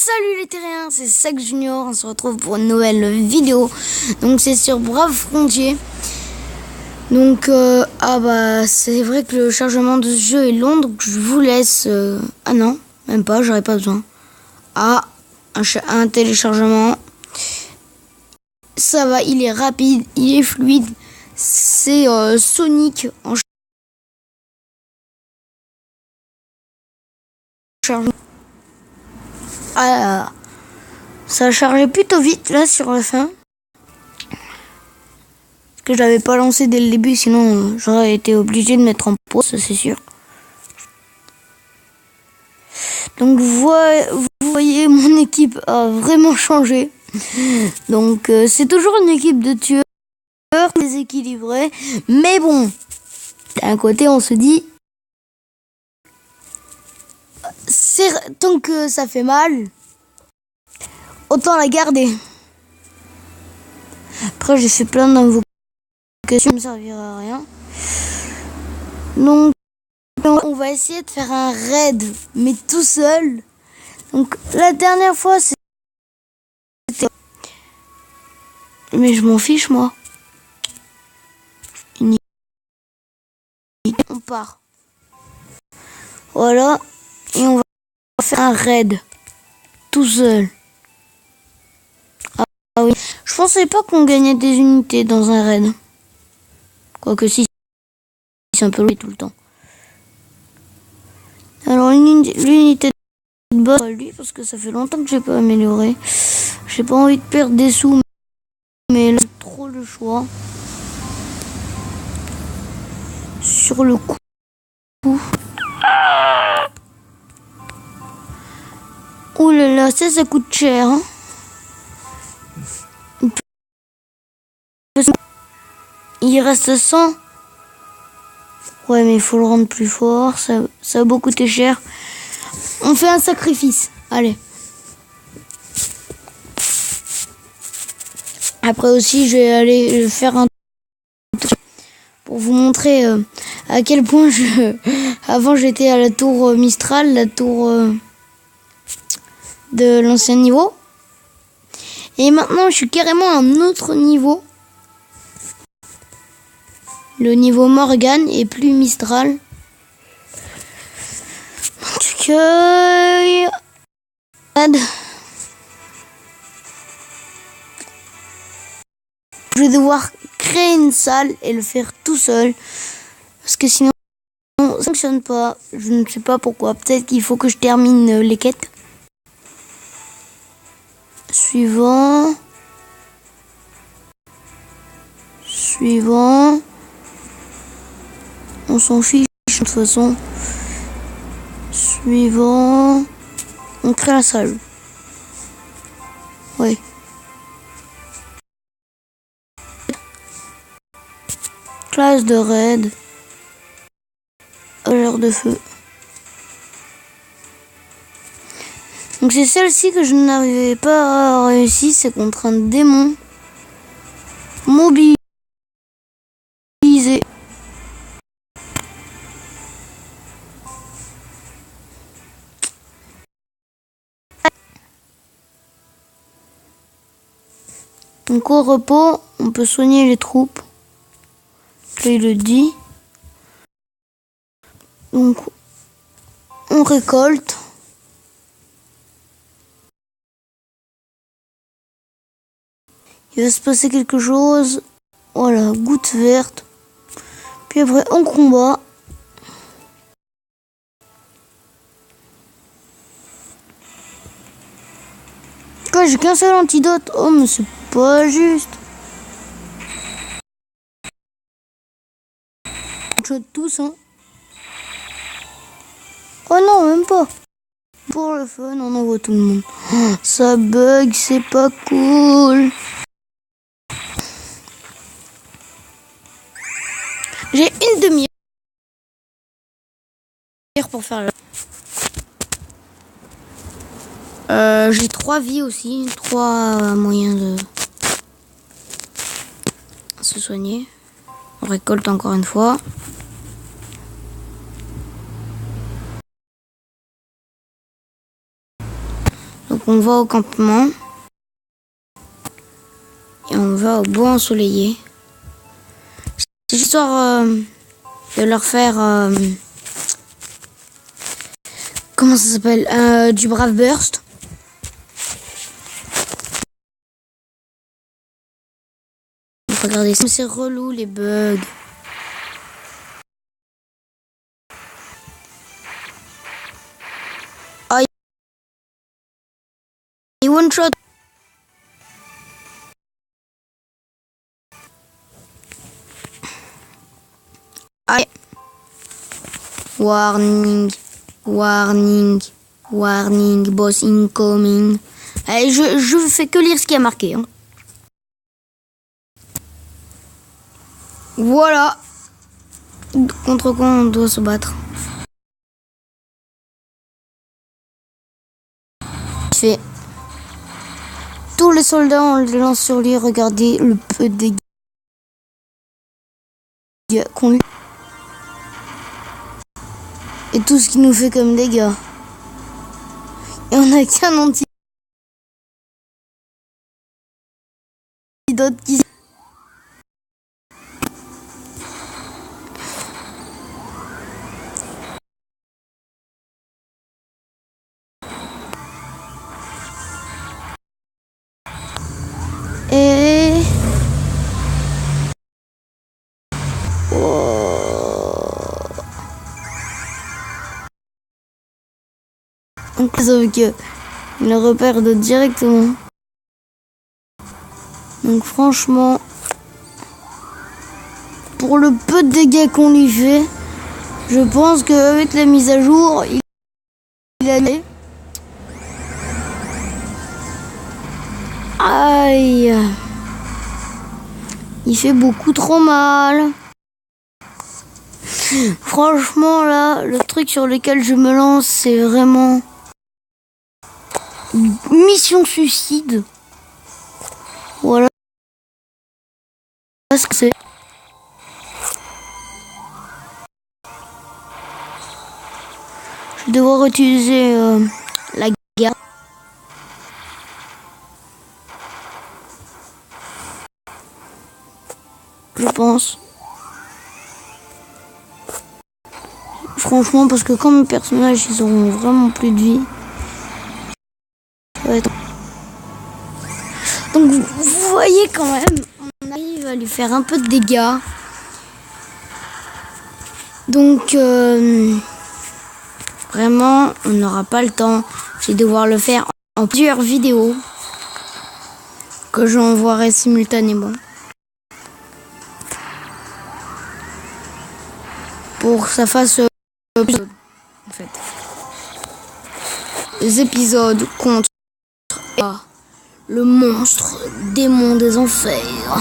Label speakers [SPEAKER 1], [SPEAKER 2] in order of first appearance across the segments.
[SPEAKER 1] Salut les terriens, c'est Sac Junior, on se retrouve pour une nouvelle vidéo. Donc c'est sur Brave Frontier. Donc c'est vrai que le chargement de ce jeu est long, donc je vous laisse. Ah non, même pas, j'aurais pas besoin. Un téléchargement. Ça va, il est rapide, il est fluide. C'est Sonic en chargement. Ça a chargé plutôt vite là sur la fin. Parce que je l'avais pas lancé dès le début, sinon j'aurais été obligé de mettre en pause, c'est sûr. Donc vous voyez, mon équipe a vraiment changé. Donc c'est toujours une équipe de tueurs déséquilibrés. Mais bon, d'un côté on se dit, tant que ça fait mal, autant la garder. Après j'ai fait plein d'invocations, ça ne me servira à rien. Donc on va essayer de faire un raid, mais tout seul. Donc la dernière fois c'était... Mais je m'en fiche moi. On part. Voilà. Et on va faire un raid. Tout seul. Ah oui. Je pensais pas qu'on gagnait des unités dans un raid. Quoique si, c'est un peu long tout le temps. Alors l'unité de boss, lui, parce que ça fait longtemps que j'ai pas amélioré. J'ai pas envie de perdre des sous, mais là, trop le choix. Sur le coup. Ouh là là, ça coûte cher. Hein. Il reste 100. Ouais, mais il faut le rendre plus fort. Ça a beaucoup coûté cher. On fait un sacrifice. Allez. Après aussi, je vais aller faire un tour pour vous montrer à quel point avant j'étais à la tour Mistral, la tour de l'ancien niveau. Et maintenant, je suis carrément à un autre niveau. Le niveau Morgan et plus Mistral. Donc, je vais devoir créer une salle et le faire tout seul. Parce que sinon, ça ne fonctionne pas. Je ne sais pas pourquoi. Peut-être qu'il faut que je termine les quêtes. Suivant. On s'en fiche de toute façon. Suivant. On crée la salle. Ouais. Classe de raid. Heure de feu. Donc c'est celle-ci que je n'arrivais pas à réussir. C'est contre un démon. Mobilisé. Donc au repos, on peut soigner les troupes. Là, il le dit. Donc on récolte. Il va se passer quelque chose. Voilà, goutte verte. Puis après on combat. Quoi, j'ai qu'un seul antidote. Oh mais c'est pas juste. On shot tous hein. Oh non, même pas. Pour le fun, on envoie tout le monde. Oh, ça bug, c'est pas cool. J'ai une demi-heure pour faire le... j'ai 3 vies aussi, 3 moyens de se soigner. On récolte encore une fois. Donc on va au campement. Et on va au bois ensoleillé. C'est histoire de leur faire... comment ça s'appelle, du Brave Burst. Regardez, c'est relou les bugs. Ah, il one shot. Ah, warning, warning, warning, boss incoming. Allez, je fais que lire ce qui a marqué. Hein. Voilà. Contre quoi on doit se battre. Fait. Tous les soldats, on les lance sur lui. Regardez le peu de dégâts qu'on lui. Et tout ce qu'il nous fait comme dégâts. Et on a qu'un antidote qui... Et... Oh. Donc, sauf que il le repère de directement. Donc franchement, pour le peu de dégâts qu'on lui fait, je pense qu'avec la mise à jour, il a... Aïe. Il fait beaucoup trop mal. Franchement là, le truc sur lequel je me lance, c'est vraiment mission suicide. Voilà ce que c'est. Je vais devoir utiliser la garde. Je pense. Franchement, parce que comme mes personnages, ils auront vraiment plus de vie. Ça va être... Donc vous voyez quand même, on arrive à lui faire un peu de dégâts. Donc vraiment, on n'aura pas le temps. Je vais devoir le faire en plusieurs vidéos que j'envoierai simultanément. Pour que ça fasse épisode, en fait. Les épisodes contre le monstre démon des enfers.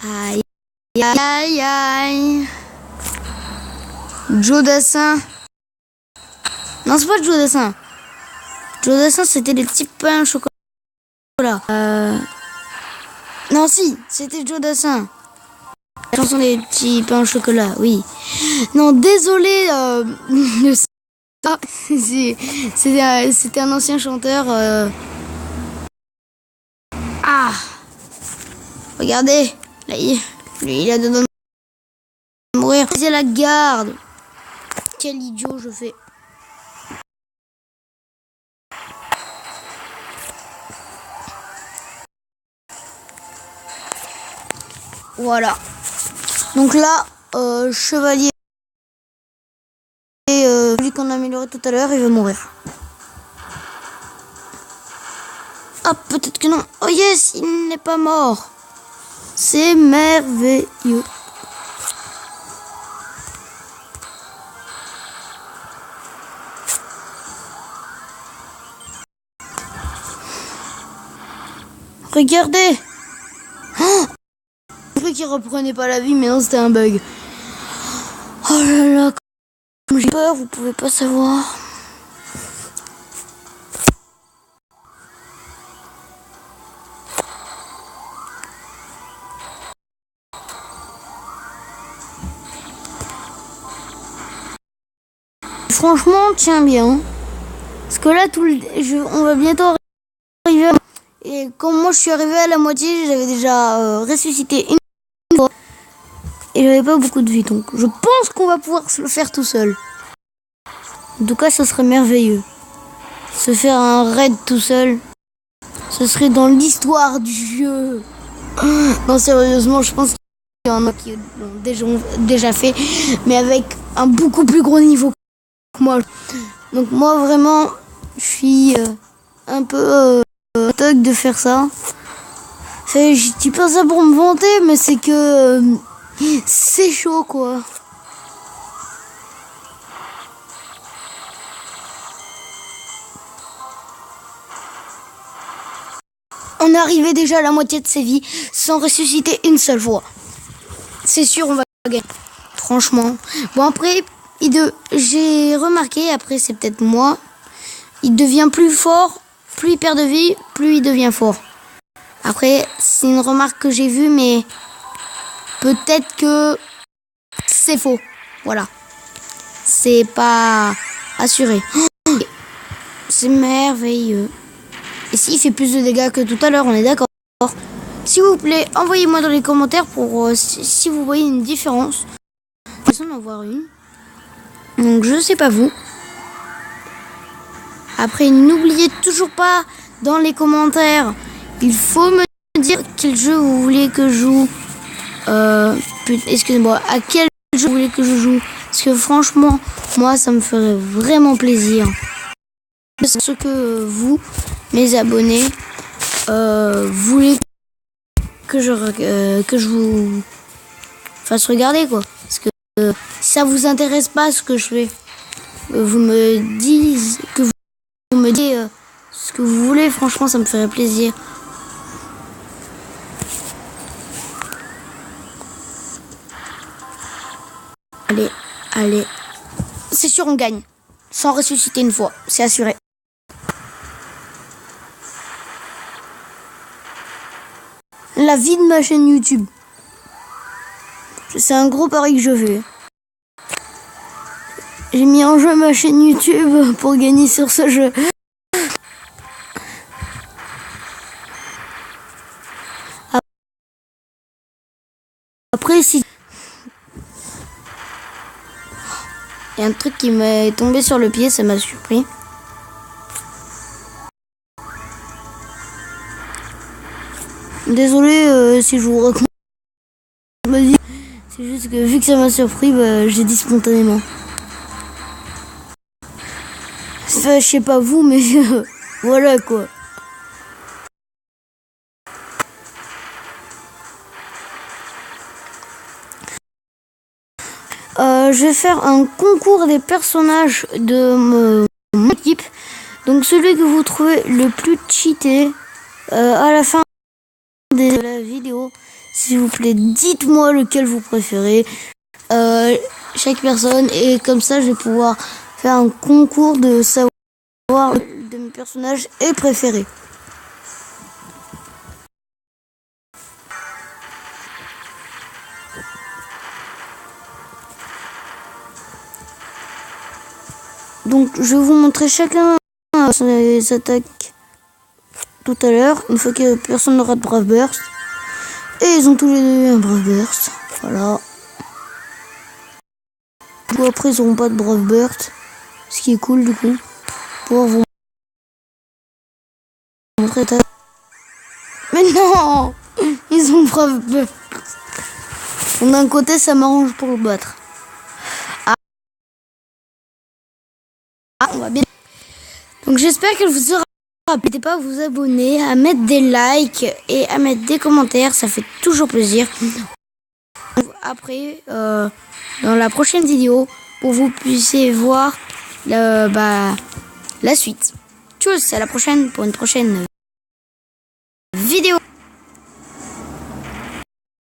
[SPEAKER 1] Aïe, aïe, aïe. Joe Dassin. Non, c'est pas Joe Dassin. Joe Dassin, c'était des petits pains au chocolat. Non, si, c'était Joe Dassin. La chanson des petits pains au chocolat, oui. Non, désolé. Ah, c'était un ancien chanteur. Ah, regardez, là, lui, il a donné de mourir. C'est la garde. Quel idiot je fais. Voilà. Donc là, chevalier, celui qu'on a amélioré tout à l'heure, il va mourir. Ah, peut-être que non. Oh yes, il n'est pas mort. C'est merveilleux. Regardez. Oh, je croyais qu'il reprenait pas la vie, mais non, c'était un bug. Oh là là, comme j'ai peur, vous pouvez pas savoir. franchement, tiens bien. Parce que là, on va bientôt arriver. Et quand moi je suis arrivé à la moitié, j'avais déjà ressuscité une fois. Et j'avais pas beaucoup de vie. Donc je pense qu'on va pouvoir se le faire tout seul. En tout cas, ce serait merveilleux. Se faire un raid tout seul. Ce serait dans l'histoire du jeu. Non, sérieusement, je pense qu'il y en a qui l'ont déjà fait. Mais avec un beaucoup plus gros niveau que moi. Donc moi, vraiment, je suis un peu toc de faire ça. Je dis pas ça pour me vanter, mais c'est que c'est chaud, quoi. On est arrivé déjà à la moitié de ses vies sans ressusciter une seule fois. C'est sûr, on va gagner. Franchement. Bon, après, j'ai remarqué, après c'est peut-être moi, il devient plus fort, plus il perd de vie, plus il devient fort. Après, c'est une remarque que j'ai vue, mais peut-être que c'est faux. Voilà. C'est pas assuré. C'est merveilleux. Et s'il fait plus de dégâts que tout à l'heure, on est d'accord. S'il vous plaît, envoyez-moi dans les commentaires pour si vous voyez une différence. Je vais en voir une. Donc je sais pas vous. Après, n'oubliez toujours pas dans les commentaires, il faut me dire quel jeu vous voulez que je joue. Excusez-moi, à quel jeu vous voulez que je joue. Parce que franchement, moi ça me ferait vraiment plaisir. Ce que vous, mes abonnés, voulez que je vous fasse regarder, quoi. Parce que si ça vous intéresse pas ce que je fais, vous me dites ce que vous voulez, franchement ça me ferait plaisir. Allez, c'est sûr, on gagne sans ressusciter une fois, c'est assuré. La vie de ma chaîne YouTube. C'est un gros pari que je fais. J'ai mis en jeu ma chaîne YouTube pour gagner sur ce jeu. Après, si... Il y a un truc qui m'est tombé sur le pied, ça m'a surpris. Désolé si je vous raconte ma vie. C'est juste que vu que ça m'a surpris, j'ai dit spontanément. Enfin, je sais pas vous, mais voilà quoi. Je vais faire un concours des personnages de mon équipe. Donc celui que vous trouvez le plus cheaté à la fin de la vidéo, s'il vous plaît, dites-moi lequel vous préférez. Chaque personne, et comme ça je vais pouvoir faire un concours de savoir de mes personnages est préféré. Donc je vais vous montrer chacun ses attaques tout à l'heure, une fois que personne n'aura de Brave Burst. Et ils ont tous les deux un Brave Burst. Voilà. Ou après ils n'auront pas de Brave Burst. Ce qui est cool du coup. Pour vous montrer ta... Mais non, ils ont Brave Burst. D'un côté ça m'arrange pour le battre. On va bien. Donc j'espère qu'elle vous sera. N'hésitez pas à vous abonner, à mettre des likes et à mettre des commentaires, ça fait toujours plaisir. Après, dans la prochaine vidéo, pour que vous puissiez voir la suite. Tchuss, à la prochaine pour une prochaine vidéo.